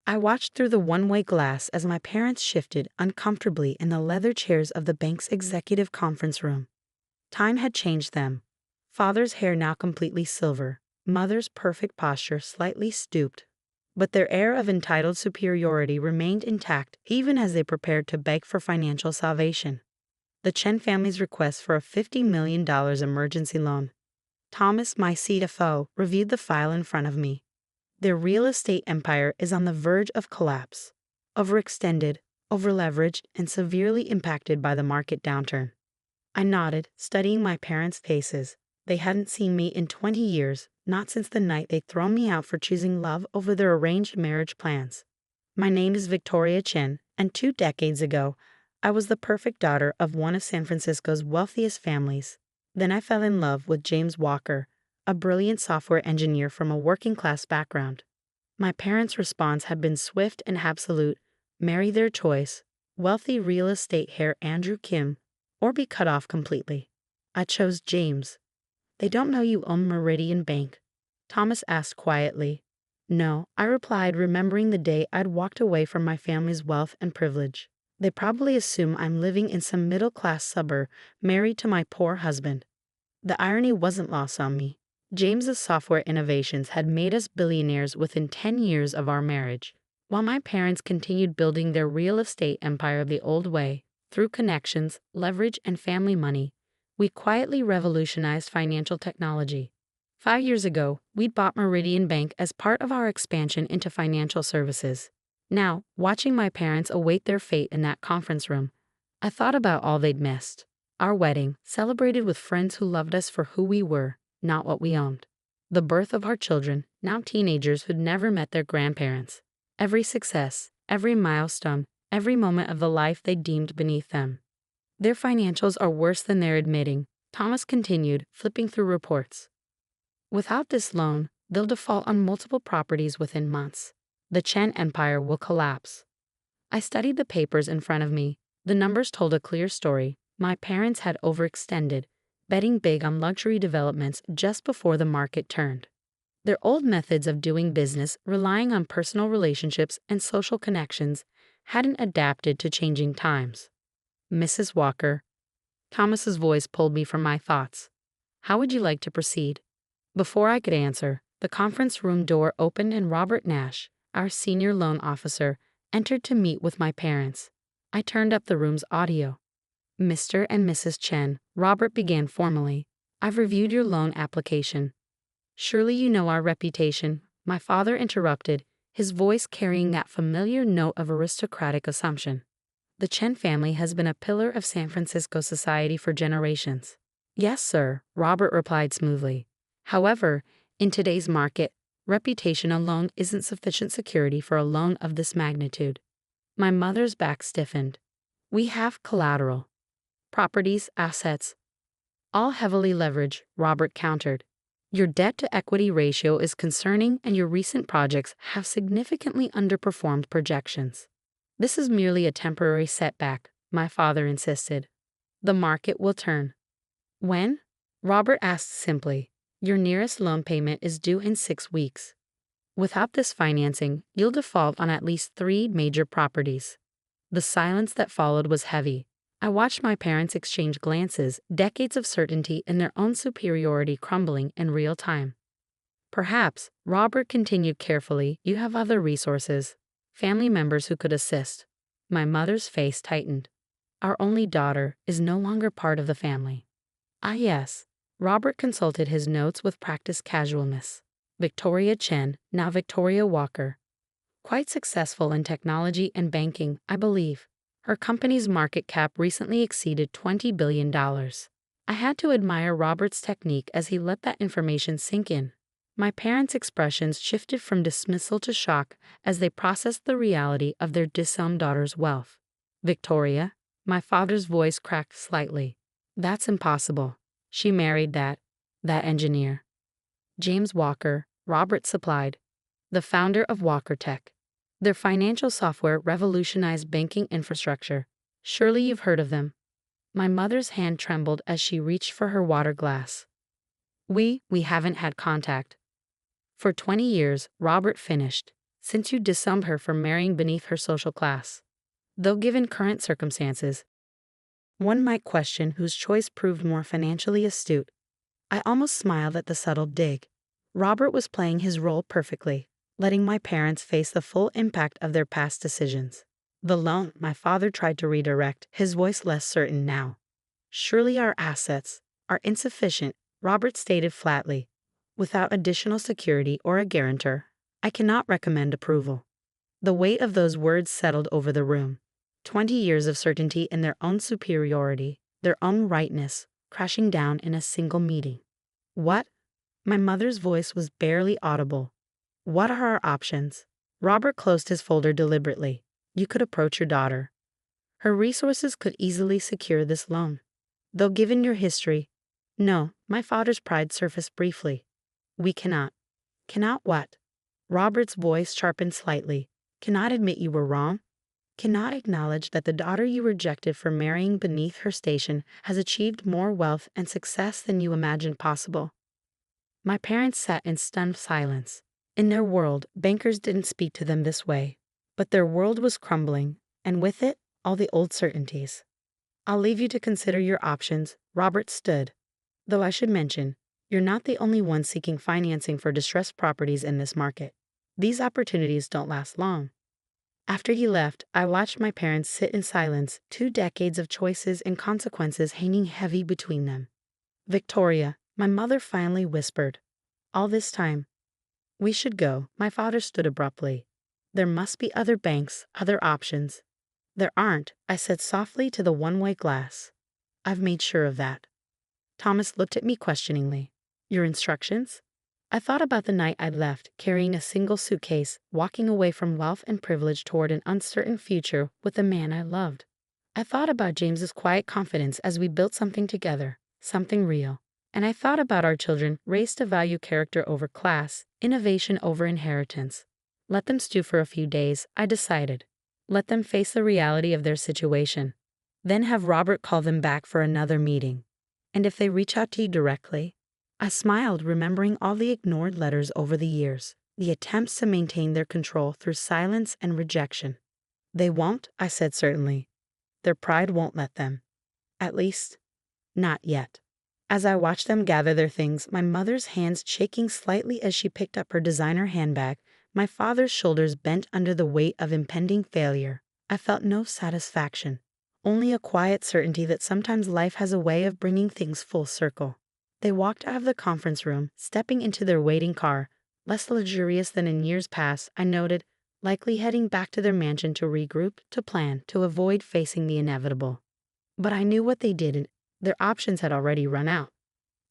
I watched through the one-way glass as my parents shifted uncomfortably in the leather chairs of the bank's executive conference room. Time had changed them. Father's hair now completely silver, mother's perfect posture slightly stooped. But their air of entitled superiority remained intact even as they prepared to beg for financial salvation. The Chen family's request for a $50 million emergency loan. Thomas, my CFO, reviewed the file in front of me. Their real estate empire is on the verge of collapse. Overextended, overleveraged, and severely impacted by the market downturn. I nodded, studying my parents' faces. They hadn't seen me in 20 years, not since the night they'd thrown me out for choosing love over their arranged marriage plans. My name is Victoria Chen, and 2 decades ago, I was the perfect daughter of one of San Francisco's wealthiest families. Then I fell in love with James Walker, a brilliant software engineer from a working-class background. My parents' response had been swift and absolute: marry their choice, wealthy real estate heir Andrew Kim, or be cut off completely. I chose James. They don't know you own Meridian Bank? Thomas asked quietly. No, I replied, remembering the day I'd walked away from my family's wealth and privilege. They probably assume I'm living in some middle-class suburb, married to my poor husband. The irony wasn't lost on me. James's software innovations had made us billionaires within 10 years of our marriage, while my parents continued building their real estate empire the old way, through connections, leverage, and family money. We quietly revolutionized financial technology. 5 years ago, we'd bought Meridian Bank as part of our expansion into financial services. Now, watching my parents await their fate in that conference room, I thought about all they'd missed. Our wedding, celebrated with friends who loved us for who we were, not what we owned. The birth of our children, now teenagers who'd never met their grandparents. Every success, every milestone, every moment of the life they deemed beneath them. Their financials are worse than they're admitting, Thomas continued, flipping through reports. Without this loan, they'll default on multiple properties within months. The Chen empire will collapse. I studied the papers in front of me. The numbers told a clear story. My parents had overextended, betting big on luxury developments just before the market turned. Their old methods of doing business, relying on personal relationships and social connections, hadn't adapted to changing times. Mrs. Walker. Thomas's voice pulled me from my thoughts. How would you like to proceed? Before I could answer, the conference room door opened and Robert Nash, our senior loan officer, entered to meet with my parents. I turned up the room's audio. Mr. and Mrs. Chen, Robert began formally. I've reviewed your loan application. Surely you know our reputation, my father interrupted, his voice carrying that familiar note of aristocratic assumption. The Chen family has been a pillar of San Francisco society for generations. Yes, sir, Robert replied smoothly. However, in today's market, reputation alone isn't sufficient security for a loan of this magnitude. My mother's back stiffened. We have collateral. Properties, assets, all heavily leveraged, Robert countered. Your debt-to-equity ratio is concerning and your recent projects have significantly underperformed projections. This is merely a temporary setback, my father insisted. The market will turn. When? Robert asked simply. Your nearest loan payment is due in 6 weeks. Without this financing, you'll default on at least 3 major properties. The silence that followed was heavy. I watched my parents exchange glances, decades of certainty in their own superiority crumbling in real time. Perhaps, Robert continued carefully, you have other resources, family members who could assist. My mother's face tightened. Our only daughter is no longer part of the family. Ah, yes. Robert consulted his notes with practiced casualness. Victoria Chen, now Victoria Walker. Quite successful in technology and banking, I believe. Her company's market cap recently exceeded $20 billion. I had to admire Robert's technique as he let that information sink in. My parents' expressions shifted from dismissal to shock as they processed the reality of their disowned daughter's wealth. Victoria, my father's voice cracked slightly. That's impossible. She married that engineer. James Walker, Robert supplied, the founder of Walker Tech. Their financial software revolutionized banking infrastructure. Surely you've heard of them. My mother's hand trembled as she reached for her water glass. We haven't had contact. For 20 years, Robert finished. since you disowned her for marrying beneath her social class. Though given current circumstances, one might question whose choice proved more financially astute. I almost smiled at the subtle dig. Robert was playing his role perfectly, letting my parents face the full impact of their past decisions. The loan, my father tried to redirect, his voice less certain now. Surely our assets are insufficient, Robert stated flatly. Without additional security or a guarantor, I cannot recommend approval. The weight of those words settled over the room. 20 years of certainty in their own superiority, their own rightness, crashing down in a single meeting. What? My mother's voice was barely audible. What are our options? Robert closed his folder deliberately. You could approach your daughter. Her resources could easily secure this loan. Though given your history, no, my father's pride surfaced briefly. We cannot. Cannot what? Robert's voice sharpened slightly. Cannot admit you were wrong? Cannot acknowledge that the daughter you rejected for marrying beneath her station has achieved more wealth and success than you imagined possible? My parents sat in stunned silence. In their world, bankers didn't speak to them this way. But their world was crumbling, and with it, all the old certainties. I'll leave you to consider your options, Robert stood. Though I should mention, you're not the only one seeking financing for distressed properties in this market. These opportunities don't last long. After he left, I watched my parents sit in silence, 2 decades of choices and consequences hanging heavy between them. Victoria, my mother finally whispered. All this time. We should go, my father stood abruptly. There must be other banks, other options. There aren't, I said softly to the one-way glass. I've made sure of that. Thomas looked at me questioningly. Your instructions? I thought about the night I'd left, carrying a single suitcase, walking away from wealth and privilege toward an uncertain future with the man I loved. I thought about James's quiet confidence as we built something together, something real. And I thought about our children, raised to value character over class, innovation over inheritance. Let them stew for a few days, I decided. Let them face the reality of their situation. Then have Robert call them back for another meeting. And if they reach out to you directly? I smiled, remembering all the ignored letters over the years, the attempts to maintain their control through silence and rejection. They won't, I said certainly. Their pride won't let them. At least, not yet. As I watched them gather their things, my mother's hands shaking slightly as she picked up her designer handbag, my father's shoulders bent under the weight of impending failure, I felt no satisfaction, only a quiet certainty that sometimes life has a way of bringing things full circle. They walked out of the conference room, stepping into their waiting car, less luxurious than in years past, I noted, likely heading back to their mansion to regroup, to plan, to avoid facing the inevitable. But I knew what they did. Their options had already run out.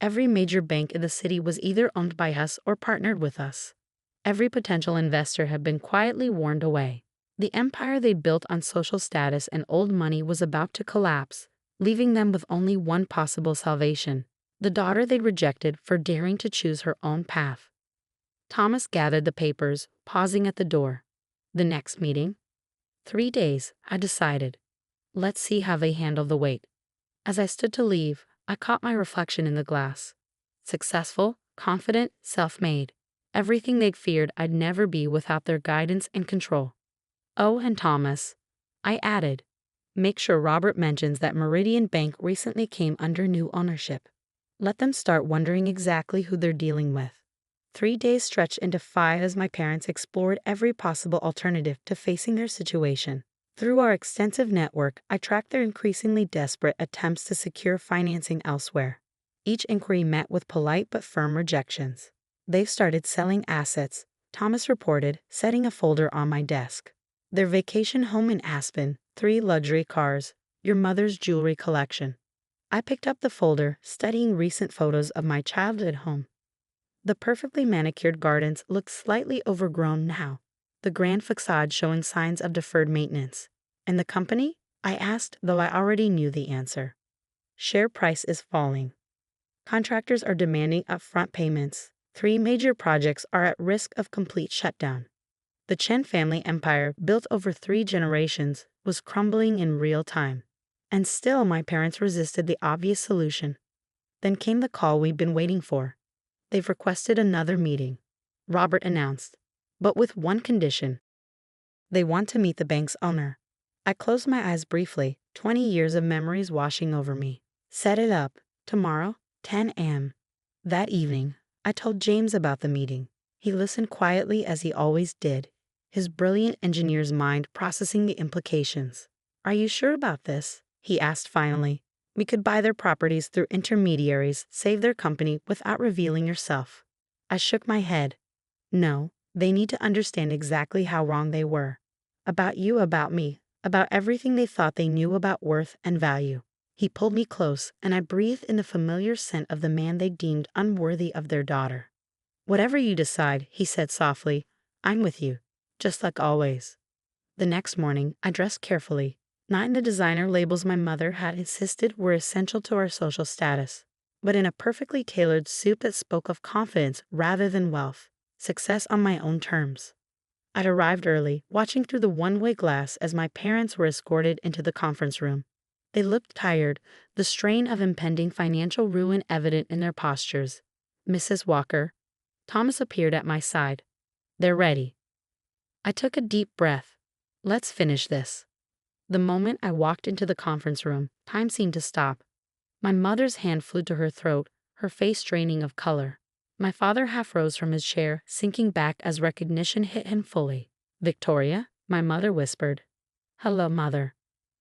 Every major bank in the city was either owned by us or partnered with us. Every potential investor had been quietly warned away. The empire they built on social status and old money was about to collapse, leaving them with only one possible salvation: the daughter they'd rejected for daring to choose her own path. Thomas gathered the papers, pausing at the door. The next meeting? 3 days, I decided. Let's see how they handle the wait. As I stood to leave, I caught my reflection in the glass. Successful, confident, self-made. Everything they'd feared I'd never be without their guidance and control. Oh, and Thomas, I added, make sure Robert mentions that Meridian Bank recently came under new ownership. Let them start wondering exactly who they're dealing with. 3 days stretched into 5 as my parents explored every possible alternative to facing their situation. Through our extensive network, I tracked their increasingly desperate attempts to secure financing elsewhere. Each inquiry met with polite but firm rejections. They've started selling assets, Thomas reported, setting a folder on my desk. Their vacation home in Aspen, 3 luxury cars, your mother's jewelry collection. I picked up the folder, studying recent photos of my childhood home. The perfectly manicured gardens looked slightly overgrown now, the grand facade showing signs of deferred maintenance. And the company? I asked, though I already knew the answer. Share price is falling. Contractors are demanding upfront payments. 3 major projects are at risk of complete shutdown. The Chen family empire, built over 3 generations, was crumbling in real time. And still my parents resisted the obvious solution. Then came the call we'd been waiting for. They've requested another meeting, Robert announced. but with one condition. They want to meet the bank's owner. I closed my eyes briefly, 20 years of memories washing over me. Set it up. Tomorrow, 10 a.m. That evening, I told James about the meeting. He listened quietly as he always did, his brilliant engineer's mind processing the implications. "Are you sure about this?" he asked finally. "We could buy their properties through intermediaries, save their company without revealing yourself." I shook my head. "No, they need to understand exactly how wrong they were. About you, about me, about everything they thought they knew about worth and value." He pulled me close, and I breathed in the familiar scent of the man they deemed unworthy of their daughter. "Whatever you decide," he said softly, "I'm with you, just like always." The next morning, I dressed carefully, not in the designer labels my mother had insisted were essential to our social status, but in a perfectly tailored suit that spoke of confidence rather than wealth, success on my own terms. I'd arrived early, watching through the one-way glass as my parents were escorted into the conference room. They looked tired, the strain of impending financial ruin evident in their postures. "Mrs. Walker." Thomas appeared at my side. "They're ready." I took a deep breath. Let's finish this. The moment I walked into the conference room, time seemed to stop. My mother's hand flew to her throat, her face draining of color. My father half rose from his chair, sinking back as recognition hit him fully. "Victoria?" my mother whispered. "Hello, Mother."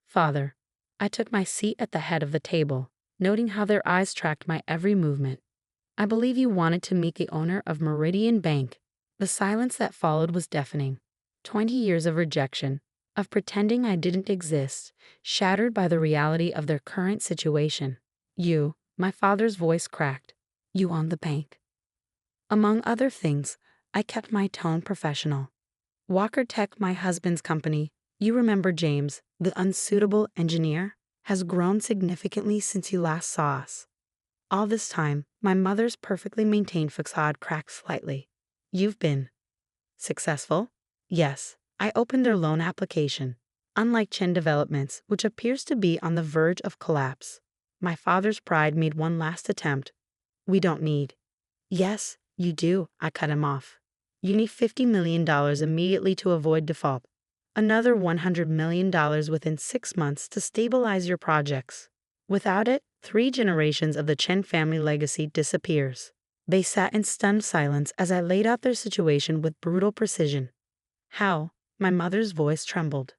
"Father." I took my seat at the head of the table, noting how their eyes tracked my every movement. "I believe you wanted to meet the owner of Meridian Bank." The silence that followed was deafening. 20 years of rejection, of pretending I didn't exist, shattered by the reality of their current situation. "You," my father's voice cracked. "You own the bank." Among other things, I kept my tone professional. "Walker Tech, my husband's company, you remember James, the unsuitable engineer, has grown significantly since you last saw us." All this time, my mother's perfectly maintained facade cracked slightly. "You've been successful?" "Yes." I opened their loan application. Unlike Chen Developments, which appears to be on the verge of collapse, my father's pride made one last attempt. "We don't need." "Yes, you do," I cut him off. "You need $50 million immediately to avoid default. Another $100 million within 6 months to stabilize your projects. Without it, 3 generations of the Chen family legacy disappears." They sat in stunned silence as I laid out their situation with brutal precision. "How?" My mother's voice trembled.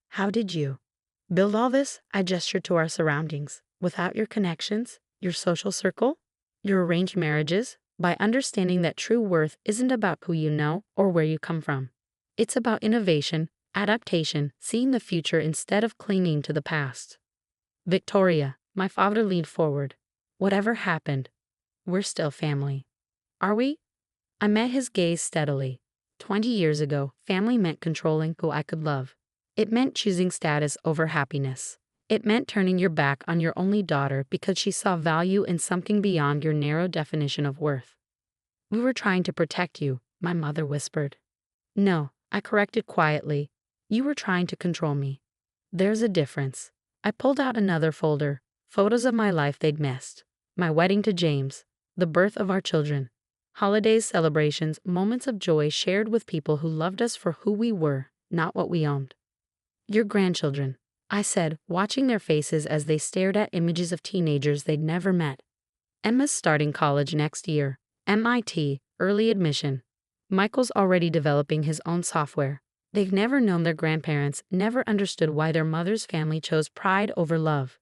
"How did you build all this?" I gestured to our surroundings. "Without your connections, your social circle, your arranged marriages, by understanding that true worth isn't about who you know or where you come from. It's about innovation, adaptation, seeing the future instead of clinging to the past." "Victoria," my father leaned forward. "Whatever happened, we're still family." "Are we?" I met his gaze steadily. 20 years ago, family meant controlling who I could love. It meant choosing status over happiness. It meant turning your back on your only daughter because she saw value in something beyond your narrow definition of worth. "We were trying to protect you," my mother whispered. "No," I corrected quietly. "You were trying to control me." "There's a difference." I pulled out another folder, photos of my life they'd missed. My wedding to James, the birth of our children, holidays, celebrations, moments of joy shared with people who loved us for who we were, not what we owned. "Your grandchildren," I said, watching their faces as they stared at images of teenagers they'd never met. "Emma's starting college next year. MIT, early admission. Michael's already developing his own software. They've never known their grandparents, never understood why their mother's family chose pride over love."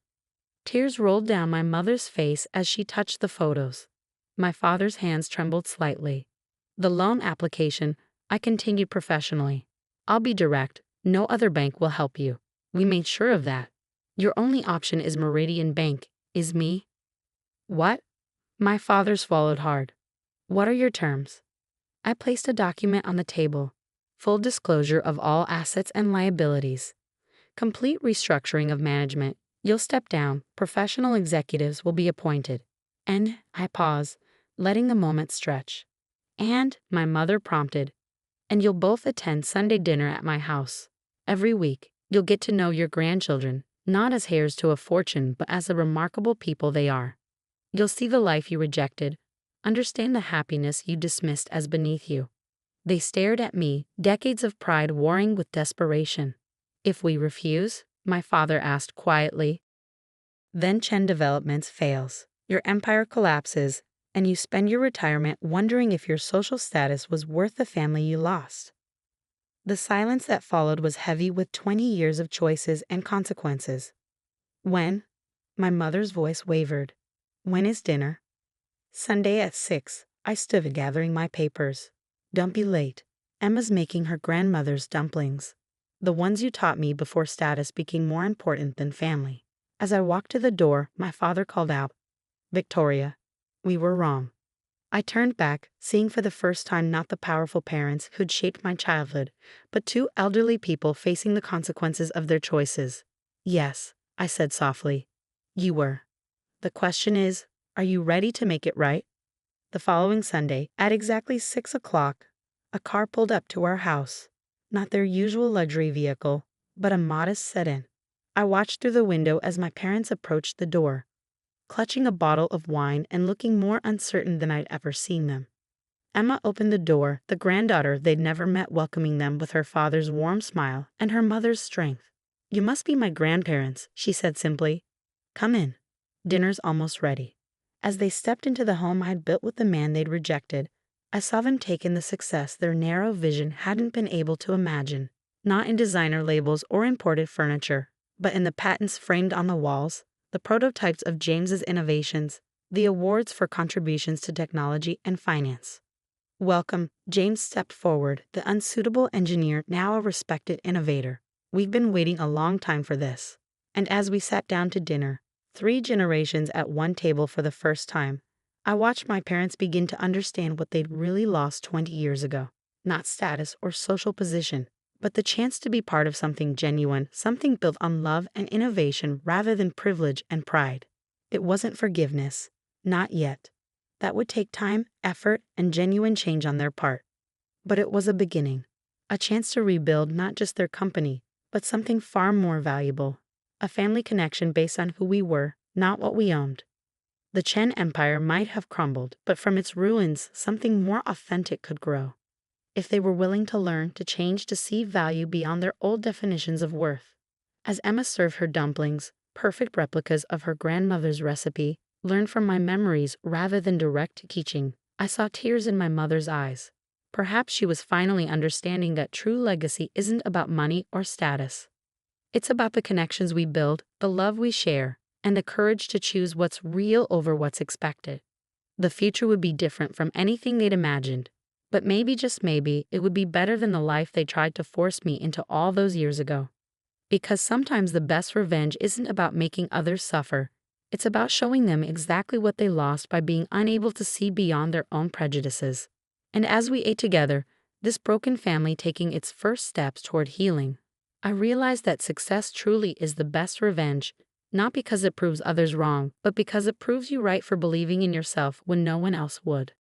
Tears rolled down my mother's face as she touched the photos. My father's hands trembled slightly. "The loan application," I continued professionally. "I'll be direct. No other bank will help you. We made sure of that. Your only option is Meridian Bank, is me." "What?" My father swallowed hard. "What are your terms?" I placed a document on the table. Full disclosure of all assets and liabilities. Complete restructuring of management. You'll step down. Professional executives will be appointed. And I pause, letting the moment stretch. "And," my mother prompted, "and you'll both attend Sunday dinner at my house. Every week, you'll get to know your grandchildren, not as heirs to a fortune, but as the remarkable people they are. You'll see the life you rejected, understand the happiness you dismissed as beneath you." They stared at me, decades of pride warring with desperation. If we refuse? My father asked quietly. Then Chen Developments fails. Your empire collapses, and you spend your retirement wondering if your social status was worth the family you lost. The silence that followed was heavy with 20 years of choices and consequences. When? My mother's voice wavered. When is dinner? Sunday at 6. I stood gathering my papers. Don't be late. Emma's making her grandmother's dumplings. The ones you taught me before status became more important than family. As I walked to the door, my father called out, Victoria, we were wrong. I turned back, seeing for the first time not the powerful parents who'd shaped my childhood, but two elderly people facing the consequences of their choices. Yes, I said softly. You were. The question is, are you ready to make it right? The following Sunday, at exactly 6 o'clock, a car pulled up to our house. Not their usual luxury vehicle, but a modest sedan. I watched through the window as my parents approached the door, clutching a bottle of wine and looking more uncertain than I'd ever seen them. Emma opened the door, the granddaughter they'd never met welcoming them with her father's warm smile and her mother's strength. You must be my grandparents, she said simply. Come in. Dinner's almost ready. As they stepped into the home I'd built with the man they'd rejected, I saw them take in the success their narrow vision hadn't been able to imagine, not in designer labels or imported furniture, but in the patents framed on the walls, the prototypes of James's innovations, the awards for contributions to technology and finance. Welcome, James stepped forward, the unsuitable engineer now a respected innovator. We've been waiting a long time for this. And as we sat down to dinner, 3 generations at one table for the first time, I watched my parents begin to understand what they'd really lost 20 years ago. Not status or social position, but the chance to be part of something genuine, something built on love and innovation rather than privilege and pride. It wasn't forgiveness. Not yet. That would take time, effort, and genuine change on their part. But it was a beginning. A chance to rebuild not just their company, but something far more valuable. A family connection based on who we were, not what we owned. The Chen Empire might have crumbled, but from its ruins, something more authentic could grow. If they were willing to learn, to change, to see value beyond their old definitions of worth. As Emma served her dumplings, perfect replicas of her grandmother's recipe, learned from my memories rather than direct teaching, I saw tears in my mother's eyes. Perhaps she was finally understanding that true legacy isn't about money or status. It's about the connections we build, the love we share, and the courage to choose what's real over what's expected. The future would be different from anything they'd imagined, but maybe, just maybe, it would be better than the life they tried to force me into all those years ago. Because sometimes the best revenge isn't about making others suffer, it's about showing them exactly what they lost by being unable to see beyond their own prejudices. And as we ate together, this broken family taking its first steps toward healing, I realized that success truly is the best revenge, not because it proves others wrong, but because it proves you right for believing in yourself when no one else would.